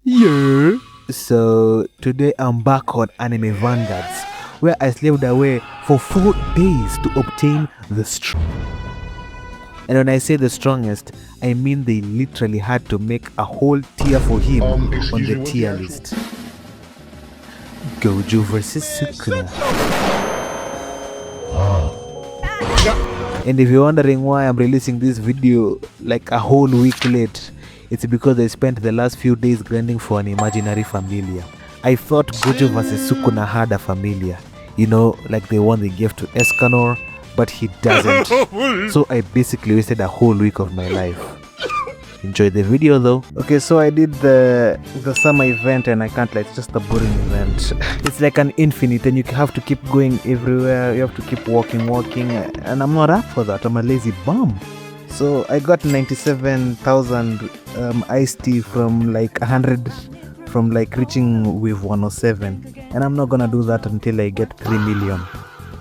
Yeah. So today I'm back on Anime Vanguards, where I slaved away for 4 days to obtain the and when I say the strongest, I mean they literally had to make a whole tier for him on the tier list. Gojo versus Sukuna. And if you're wondering why I'm releasing this video like a whole week late, it's because I spent the last few days grinding for an imaginary familia. I thought Gojo vs Sukuna had a familia, you know, like the one they gave to Escanor, but he doesn't. So I basically wasted a whole week of my life. Enjoy the video though. Okay, so I did the summer event and I can't lie, it's just a boring event. It's like an infinite and you have to keep going everywhere, you have to keep walking, and I'm not up for that, I'm a lazy bum. So I got 97,000 iced tea from like 100, from like reaching wave 107. And I'm not gonna do that until I get 3 million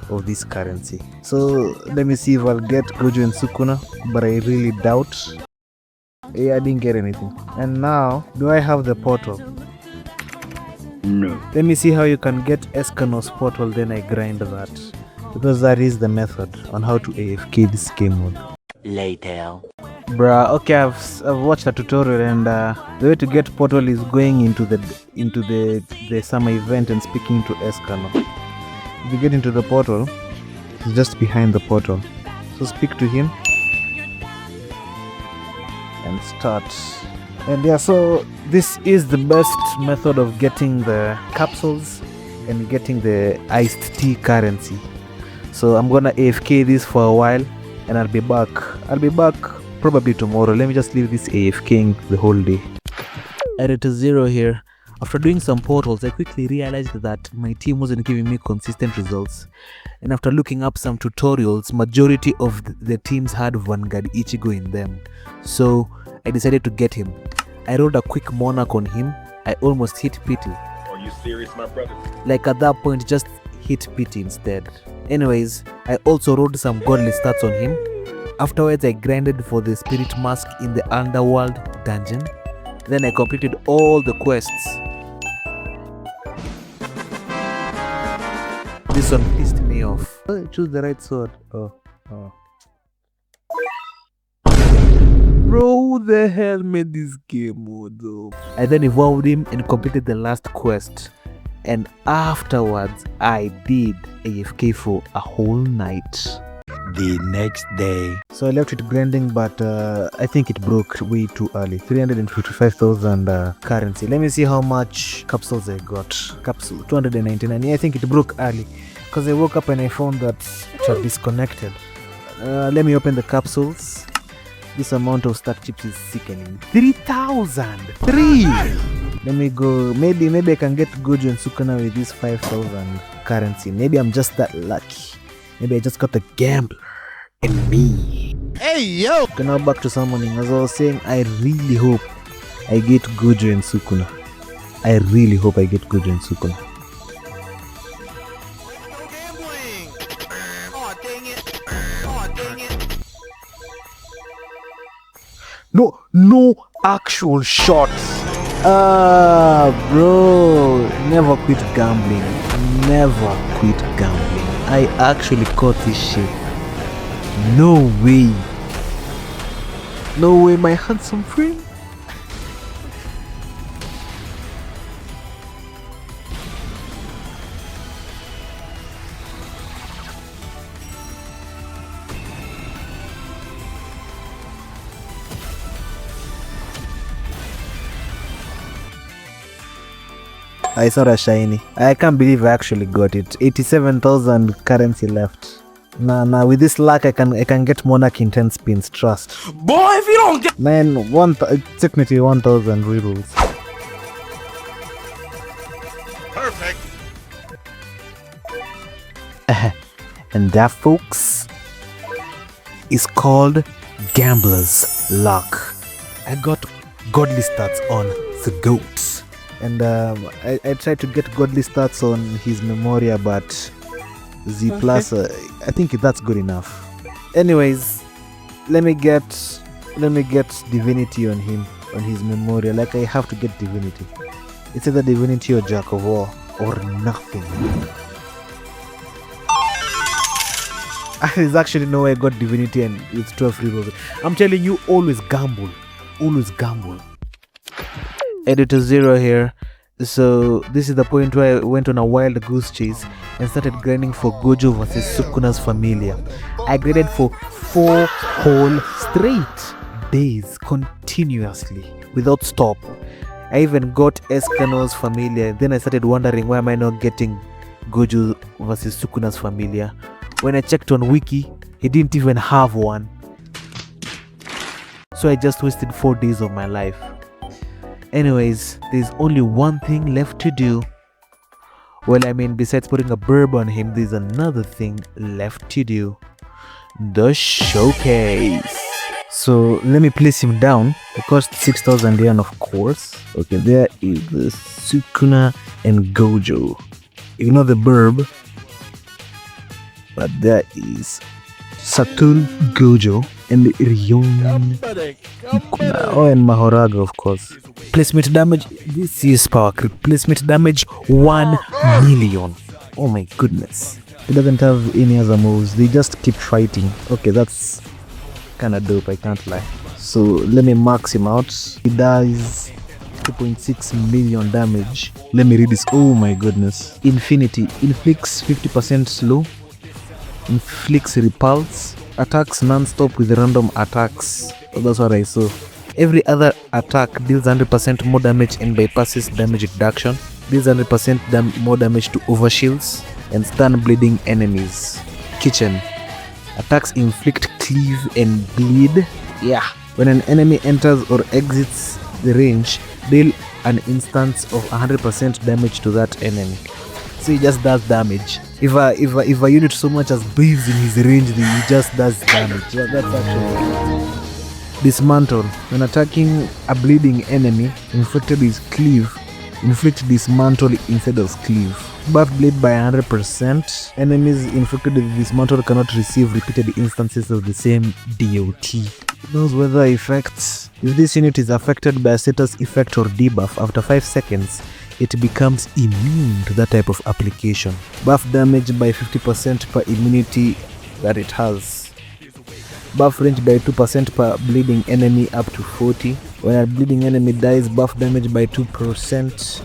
of this currency. So let me see if I'll get Gojo and Sukuna, but I really doubt. Yeah, I didn't get anything. And now, do I have the portal? No. Let me see how you can get Escanor's portal, then I grind that. Because that is the method on how to AFK this game mode. Later. Bruh, okay, I've watched a tutorial and the way to get portal is going into the summer event and speaking to Escanor. If you get into the portal, he's just behind the portal. So speak to him and start. And yeah, so this is the best method of getting the capsules and getting the iced tea currency. So I'm gonna AFK this for a while and I'll be back probably tomorrow. Let me just leave this AFKing the whole day. Editor Zero here. After doing some portals, I quickly realized that my team wasn't giving me consistent results. And after looking up some tutorials, majority of the teams had Vanguard Ichigo in them. So I decided to get him. I rolled a quick monarch on him. I almost hit pity. Are you serious, my brother? Like at that point, just hit pity instead. Anyways, I also rolled some godly stats on him. Afterwards, I grinded for the spirit mask in the underworld dungeon. Then I completed all the quests. This one pissed me off. Oh, choose the right sword. Oh. Bro, who the hell made this game mode though? I then evolved him and completed the last quest. And afterwards, I did AFK for a whole night. The next day. So I left it grinding, but I think it broke way too early. 355,000 currency. Let me see how much capsules I got. Capsule 299. Yeah, I think it broke early because I woke up and I found that it was disconnected. Let me open the capsules. This amount of stack chips is sickening. 3,000! 3! Let me go. Maybe I can get Gojo and Sukuna with this 5,000 currency. Maybe I'm just that lucky. Maybe I just got a gambler in me. Hey yo! Okay, now back to summoning. As I was saying, I really hope I get Gojo and Sukuna. I really hope I get Gojo and Sukuna. No actual shots. Bro, never quit gambling. Never quit gambling. I actually caught this shit. No way, my handsome friend. I saw a shiny. I can't believe I actually got it. 87,000 currency left. Nah, with this luck I can get Monarch in 10 spins, trust. Boy, if you don't get... Man, technically 1,000 rerules. Perfect. And that, folks, is called Gambler's Luck. I got godly stats on the goat. And I tried to get godly stats on his Memoria, but Z plus, I think that's good enough. Anyways, let me get let me get divinity on him, on his memorial. Like, I have to get divinity. It's either divinity or Jack of War or nothing. There's actually no way I got divinity and it's 12 reroll. I'm telling you, always gamble. Always gamble. Editor 0 here. So this is the point where I went on a wild goose chase and started grinding for Gojo versus Sukuna's Familia. I grinded for 4 whole straight days continuously without stop. I even got Escano's Familia. Then I started wondering, why am I not getting Gojo versus Sukuna's Familia? When I checked on Wiki, he didn't even have one. So I just wasted 4 days of my life. Anyways, there's only one thing left to do. Well, I mean, besides putting a burb on him, there's another thing left to do. The showcase. So let me place him down. It costs 6,000 yen, of course. Okay, there is the Sukuna and Gojo. Ignore the burb. But there is Saturn Gojo and Ryon Sukuna. Oh, and Mahoraga, of course. Placement damage. This is power creep. Placement damage 1 million. Oh my goodness. He doesn't have any other moves. They just keep fighting. Okay, that's kind of dope, I can't lie. So let me max him out. He does 2.6 million damage. Let me read this. Oh my goodness. Infinity. Inflicts 50% slow. Inflicts repulse. Attacks non-stop with random attacks. Oh, that's what I saw. Every other attack deals 100% more damage and bypasses damage reduction. Deals 100% more damage to overshields and stun bleeding enemies. Kitchen. Attacks inflict cleave and bleed. Yeah. When an enemy enters or exits the range, deal an instance of 100% damage to that enemy. So he just does damage. If a unit so much as breathes in his range, then he just does damage. Yeah, that's actually. Dismantle. When attacking a bleeding enemy inflicted with cleave, inflict dismantle instead of cleave. Buff bleed by 100%. Enemies inflicted with dismantle cannot receive repeated instances of the same DOT. Those weather effects. If this unit is affected by a status effect or debuff after 5 seconds, it becomes immune to that type of application. Buff damage by 50% per immunity that it has. Buff range by 2% per bleeding enemy up to 40. When a bleeding enemy dies, buff damage by 2%.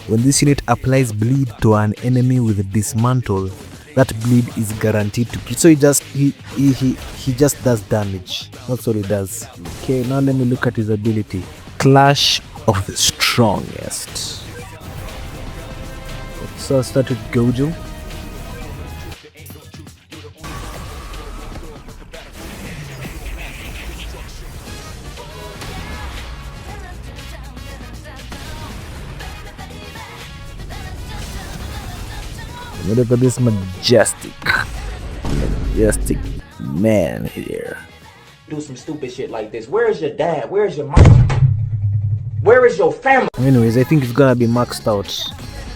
When this unit applies bleed to an enemy with a dismantle, that bleed is guaranteed to kill. So he just does damage. That's all he does. Okay, now let me look at his ability. Clash of the Strongest. So I'll start with Gojo. Look at this majestic man here. Do some stupid shit like this. Where is your dad? Where is your mom? Where is your family? Anyways, I think it's gonna be maxed out.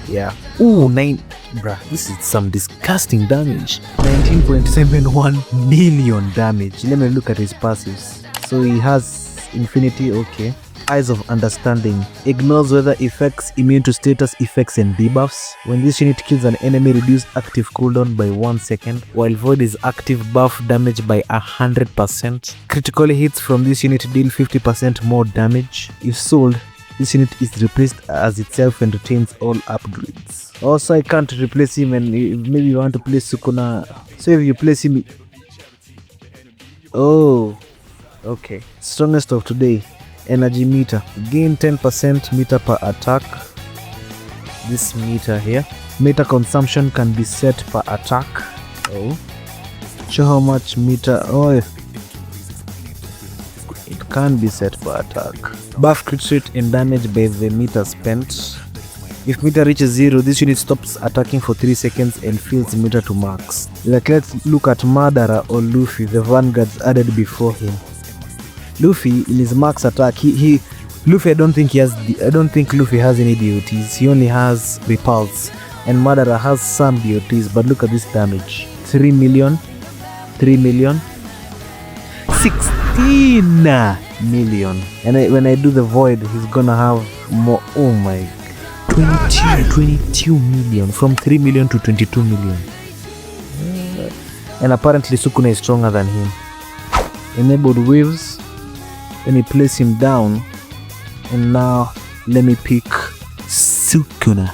Yeah. Ooh, 9. Bruh, this is some disgusting damage. 19.71 million damage. Let me look at his passives. So he has Infinity, okay. Eyes of Understanding. Ignores weather effects, immune to status effects and debuffs. When this unit kills an enemy, reduce active cooldown by 1 second, while Void is active, buff damage by 100%. Critical hits from this unit deal 50% more damage. If sold, this unit is replaced as itself and retains all upgrades. Also, I can't replace him, and maybe you want to place Sukuna. So if you place him... Oh, okay. Strongest of today. Energy meter. Gain 10% meter per attack. This meter here. Meter consumption can be set per attack. Oh. Show how much meter. Oh, it can be set per attack. Buff crit rate and damage by the meter spent. If meter reaches 0, this unit stops attacking for 3 seconds and fills meter to max. Like, let's look at Madara or Luffy, the vanguards added before him. Luffy, in his max attack, Luffy, I don't think Luffy has any DOTs. He only has repulse, and Madara has some DOTs. But look at this damage: 3 million, 3 million, 16 million. And when I do the void, he's gonna have more. Oh my, 22 million, from 3 million to 22 million. And apparently Sukuna is stronger than him. Enabled waves. Let me place him down. And now let me pick Sukuna.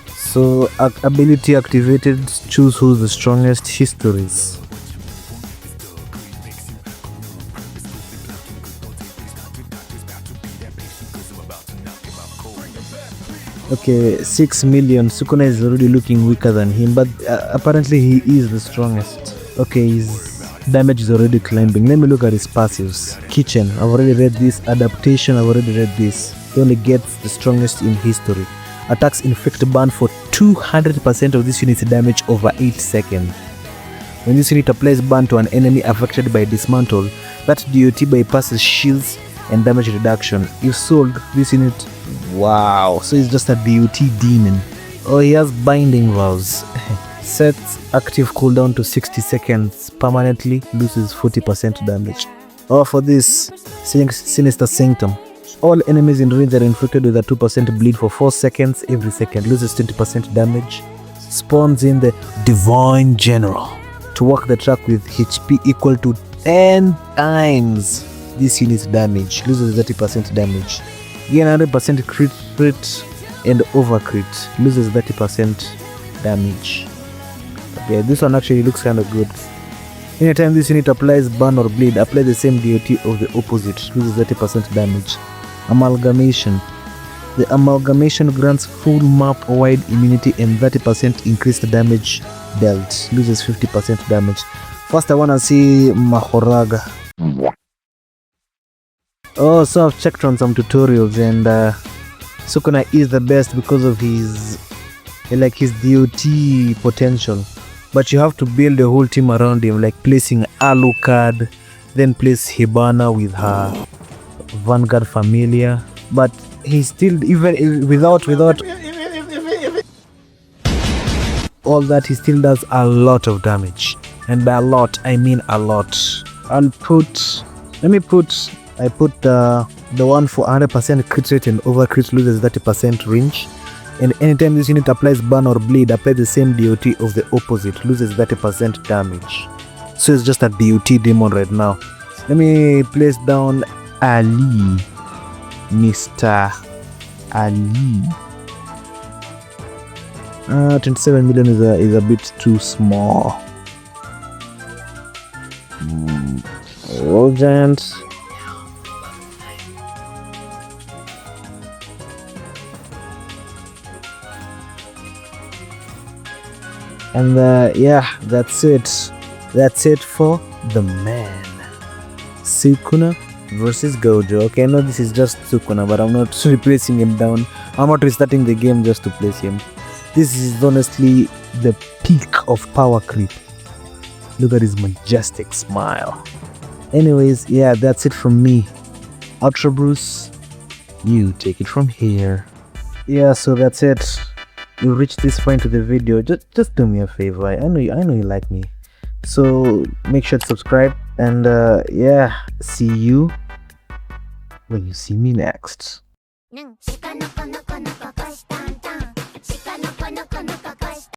So ability activated, choose who's the strongest. Histories. Okay, 6 million. Sukuna is already looking weaker than him, but apparently he is the strongest. Okay, his damage is already climbing. Let me look at his passives. Kitchen, I've already read this. Adaptation, I've already read this. He only gets the strongest in history. Attacks inflict burn for 200% of this unit's damage over 8 seconds. When this unit applies burn to an enemy affected by dismantle, that DOT bypasses shields and damage reduction. If sold, this unit, wow, so it's just a DOT demon. Oh, he has binding vows. Sets active cooldown to 60 seconds, permanently loses 40% damage. Oh, for this, Sinister Sanctum. All enemies in range are inflicted with a 2% bleed for 4 seconds. Every second loses 20% damage. Spawns in the Divine General to walk the track with HP equal to 10 times this unit's damage. Loses 30% damage. Gain 100% crit and overcrit. Loses 30% damage. Okay, this one actually looks kind of good. Anytime this unit applies burn or bleed, apply the same DOT of the opposite. Loses 30% damage. Amalgamation. The amalgamation grants full map wide immunity and 30% increased damage dealt. Loses 50% damage. First I wanna see Mahoraga. Oh, so I've checked on some tutorials and Sukuna is the best because of his DOT potential. But you have to build a whole team around him, like placing Alucard, then place Hibana with her Vanguard Familia. But he still, even without all that, he still does a lot of damage. And by a lot, I mean a lot. I put the one for 100% crit rate and over crit loses 30% range. And anytime this unit applies burn or bleed, apply the same DOT of the opposite, loses 30% damage. So it's just a DOT demon right now. Let me place down Ali. Mr. Ali. 27 million is a bit too small. Roll Giant. And yeah, that's it. That's it for the man. Sukuna versus Gojo. Okay, I know this is just Sukuna, but I'm not replacing him down. I'm not restarting the game just to place him. This is honestly the peak of power creep. Look at his majestic smile. Anyways, yeah, that's it from me. Ultra Bruce, you take it from here. Yeah, so that's it. You reached this point of the video. Just do me a favor. I know you like me. So make sure to subscribe and yeah, see you when you see me next.